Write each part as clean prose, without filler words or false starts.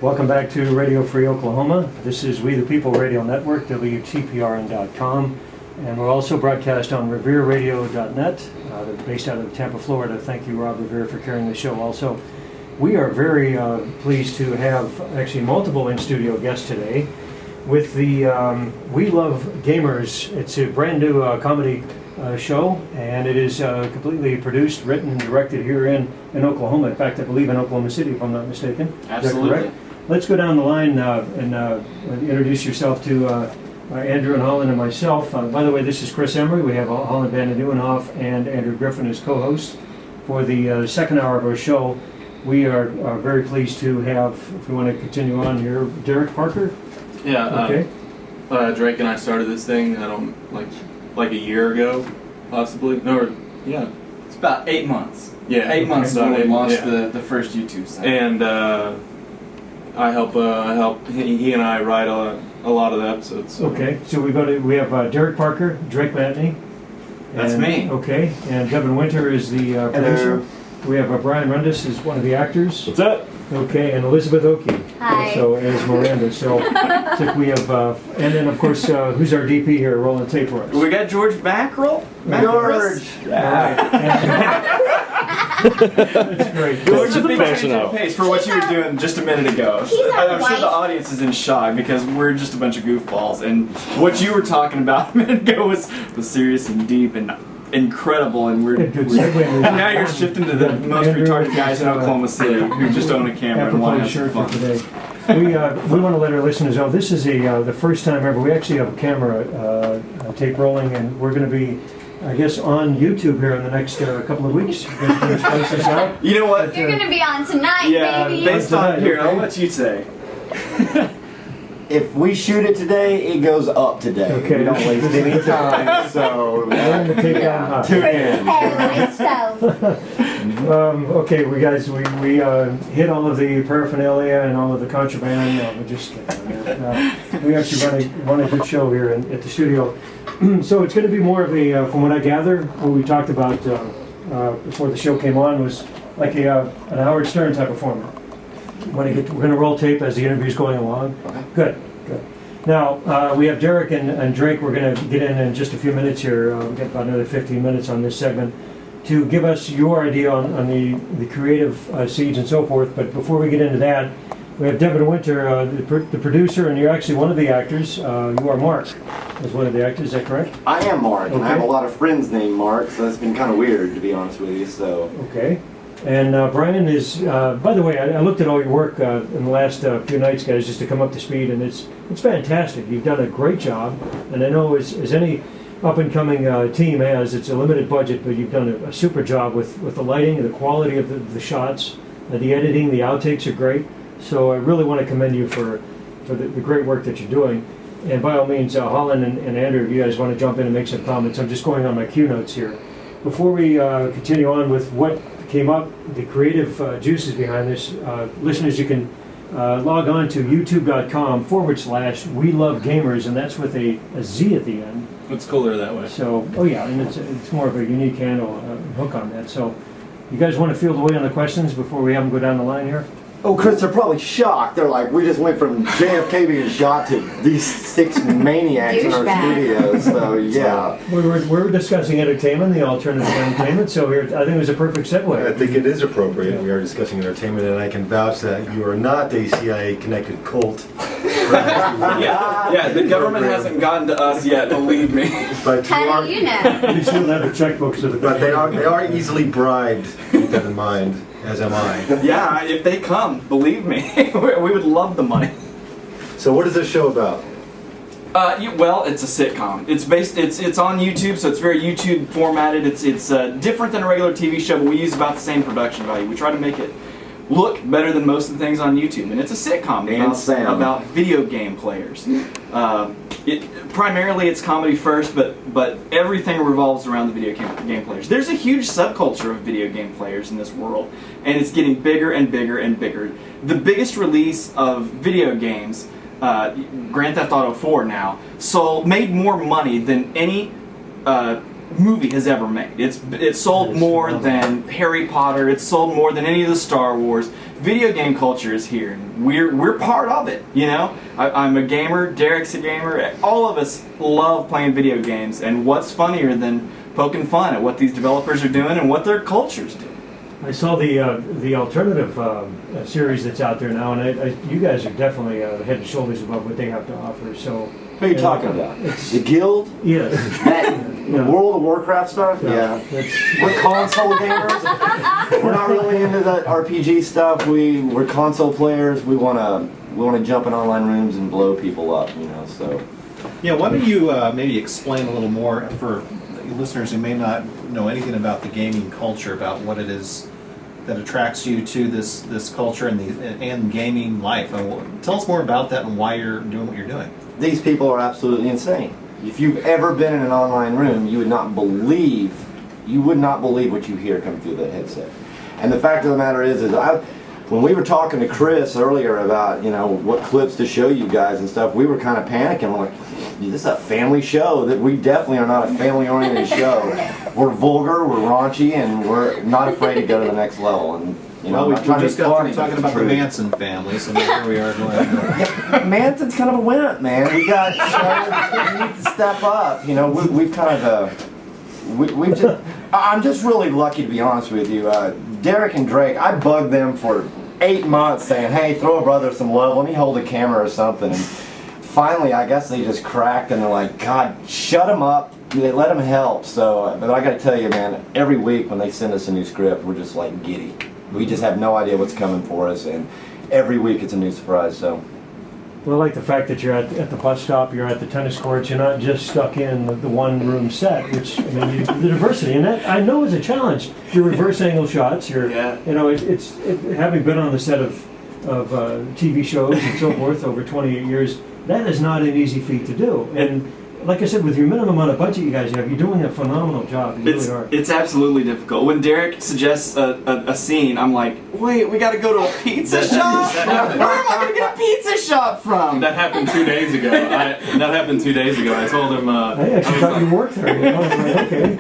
Welcome back to Radio Free Oklahoma. This is We the People Radio Network, WTPRN.com, and we're also broadcast on revereradio.net, based out of Tampa, Florida. Thank you, Rob Revere, for carrying the show also. We are very pleased to have actually multiple in-studio guests today with the We Love Gamers. It's a brand new comedy show, and it is completely produced, written, and directed here in Oklahoma. In fact, I believe in Oklahoma City, if I'm not mistaken. Absolutely. Let's go down the line and introduce yourself to Andrew and Holland and myself. By the way, this is Chris Emery. We have Holland Van Nieuwenhof and Andrew Griffin as co-hosts for the second hour of our show. We are very pleased to have, if we want to continue on here, Derek Parker. Yeah. Okay. Drake and I started this thing, I don't, like a year ago, possibly. No, yeah. It's about 8 months. Yeah. 8 months ago we launched yeah. the first YouTube site. And I help he and I write a lot of the episodes. So. Okay, so we have Derek Parker, Drake Matney. That's me. Okay, and Devin Winter is the producer. We have Brian Rundis is one of the actors. What's up? Okay, and Elizabeth Oakey. Hi. So as Miranda. So we have, and then of course, who's our DP here rolling tape for us? We got George Mackerel. George. That's great. George, a big change of pace for what you were doing just a minute ago. I'm sure the audience is in shock because we're just a bunch of goofballs, and what you were talking about a minute ago was serious and deep and incredible, and and now you're shifting to the most retarded guys in Oklahoma City who just own a camera and want to have some fun. Today. We want to let our listeners know this is the first time ever. We actually have a camera tape rolling, and we're going to be, I guess, on YouTube here in the next couple of weeks. You know what? You're going to be on tonight, baby. Based on here, I'll let you say. If we shoot it today, it goes up today. Okay. We don't waste any time, so tune in. Okay, we hit all of the paraphernalia and all of the contraband. No, we're just kidding. We actually run a good show here at the studio. So it's going to be more of a, from what I gather, what we talked about before the show came on was like an Howard Stern type of format. We're going to roll tape as the interview's going along. Okay. Good. Now, we have Derek and Drake. We're going to get in just a few minutes here. We've got about another 15 minutes on this segment to give us your idea on the creative seeds and so forth. But before we get into that, we have Devin Winter, the producer, and you're actually one of the actors. You are Mark as one of the actors, is that correct? I am Mark, okay. And I have a lot of friends named Mark, so it's been kind of weird, to be honest with you. So. Okay. And Brian is, by the way, I looked at all your work in the last few nights, guys, just to come up to speed, and it's fantastic. You've done a great job, and I know as any up-and-coming team has, it's a limited budget, but you've done a super job with the lighting, the quality of the shots, the editing, the outtakes are great. So I really want to commend you for the great work that you're doing. And by all means, Holland and Andrew, if you guys want to jump in and make some comments, I'm just going on my cue notes here. Before we continue on with what came up, the creative juices behind this, listeners, you can log on to youtube.com/We Love Gamers, and that's with a Z at the end. It's cooler that way. So, oh yeah, and it's more of a unique handle hook on that. So, you guys want to field away on the questions before we have them go down the line here? Oh, Chris, they're probably shocked. They're like, we just went from JFK being shot to these 6 maniacs in our studios. So, yeah. We're discussing entertainment, the alternative entertainment, so here, I think it was a perfect segue. I think it is appropriate. Yeah. We are discussing entertainment, and I can vouch that you are not a CIA-connected cult. Yeah, the government hasn't gotten to us yet, believe me. But How do you know? You still have the checkbooks of the But they are easily bribed, keep that in mind, as am I. Yeah, if they come, believe me, we would love the money. So what is this show about? Well, it's a sitcom. It's on YouTube, so it's very YouTube formatted. It's different than a regular TV show, but we use about the same production value. We try to make it look better than most of the things on YouTube, and it's a sitcom about video game players. Primarily it's comedy first, but everything revolves around the video game players. There's a huge subculture of video game players in this world, and it's getting bigger and bigger and bigger. The biggest release of video games, Grand Theft Auto 4 now, made more money than any movie has ever made. It's sold more than Harry Potter. It's sold more than any of the Star Wars. Video game culture is here. And we're part of it. You know, I'm a gamer. Derek's a gamer. All of us love playing video games. And what's funnier than poking fun at what these developers are doing and what their culture's doing? I saw the alternative series that's out there now, and you guys are definitely head and shoulders above what they have to offer. So, who are you talking about? The Guild? Yes. The World of Warcraft stuff? Yeah. We're console gamers. We're not really into the RPG stuff. We're console players. We wanna jump in online rooms and blow people up, you know. So. Yeah. Why don't you maybe explain a little more for listeners who may not know anything about the gaming culture, about what it is that attracts you to this culture and gaming life. Tell us more about that and why you're doing what you're doing. These people are absolutely insane. If you've ever been in an online room, you would not believe what you hear coming through that headset. And the fact of the matter is when we were talking to Chris earlier about, you know, what clips to show you guys and stuff, we were kind of panicking. We're like, this is a family show. That we definitely are not a family-oriented show. We're vulgar, we're raunchy, and we're not afraid to go to the next level. And you know, well, we just got through talking about the Manson family, so here we are going. Manson's kind of a wimp, man. We need to step up. You know, we've kind of we've just. I'm just really lucky, to be honest with you. Derek and Drake, I bugged them for 8 months saying, hey, throw a brother some love, let me hold a camera or something. And finally, I guess they just cracked and they're like, God, shut them up. They let them help. So, but I got to tell you, man, every week when they send us a new script, we're just like giddy. We just have no idea what's coming for us, and every week it's a new surprise. So. Well, I like the fact that you're at the bus stop, you're at the tennis courts, you're not just stuck in the one-room set, which, I mean, the diversity, and that, I know, is a challenge. Your reverse angle shots, you know, it's having been on the set of TV shows and so forth over 28 years, that is not an easy feat to do. And like I said, with your minimum amount of budget you guys have, you're doing a phenomenal job. You really are. It's absolutely difficult. When Derek suggests a scene, I'm like, wait, we got to go to a pizza shop? Where am I going to get a pizza shop from? That happened 2 days ago. I told him. I actually thought you worked there. You know? I was like, okay.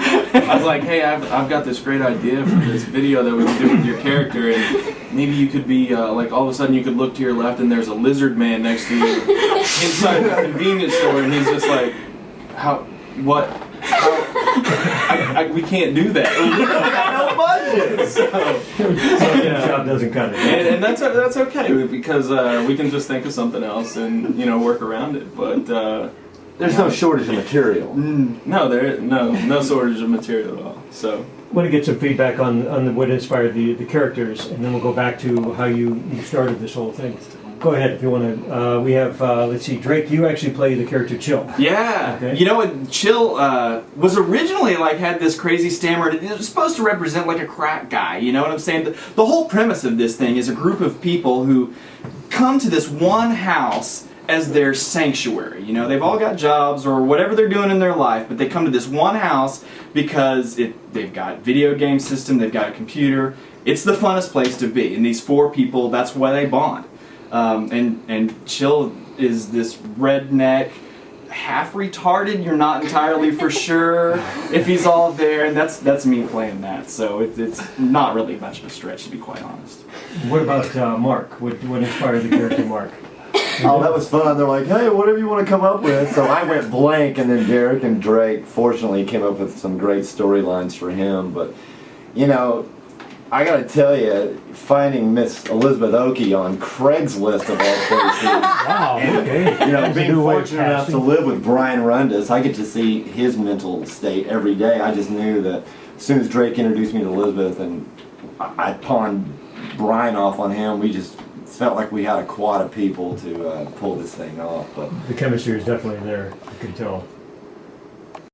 I was like, hey, I've got this great idea for this video that we can do with your character, and maybe you could be like, all of a sudden you could look to your left and there's a lizard man next to you inside the convenience store, and he's just like, we can't do that. We got no budget. So yeah. Job doesn't cut it. And that's okay, because we can just think of something else and, you know, work around it. But there's no shortage of material. No shortage of material at all. So I want to get some feedback on what inspired the characters, and then we'll go back to how you started this whole thing. Go ahead if you want to. We have, let's see, Drake, you actually play the character Chill. Yeah. Okay. You know what, Chill was originally had this crazy stammer. It was supposed to represent like a crack guy, you know what I'm saying? The whole premise of this thing is a group of people who come to this one house as their sanctuary. You know, they've all got jobs or whatever they're doing in their life, but they come to this one house because they've got video game system, they've got a computer. It's the funnest place to be. And these 4 people, that's why they bond. And Chill is this redneck, half retarded. You're not entirely for sure if he's all there, and that's me playing that. So it's not really much of a stretch, to be quite honest. What about Mark? What inspired the character Mark? Oh, that was fun. They're like, hey, whatever you want to come up with. So I went blank, and then Derek and Drake fortunately came up with some great storylines for him. But you know, I gotta tell you, finding Miss Elizabeth Oakey on Craigslist of all places. Wow, okay. You know, being fortunate enough to live with Brian Rundis, I get to see his mental state every day. I just knew that as soon as Drake introduced me to Elizabeth and I pawned Brian off on him, we just felt like we had a quad of people to pull this thing off. But the chemistry is definitely there, you can tell.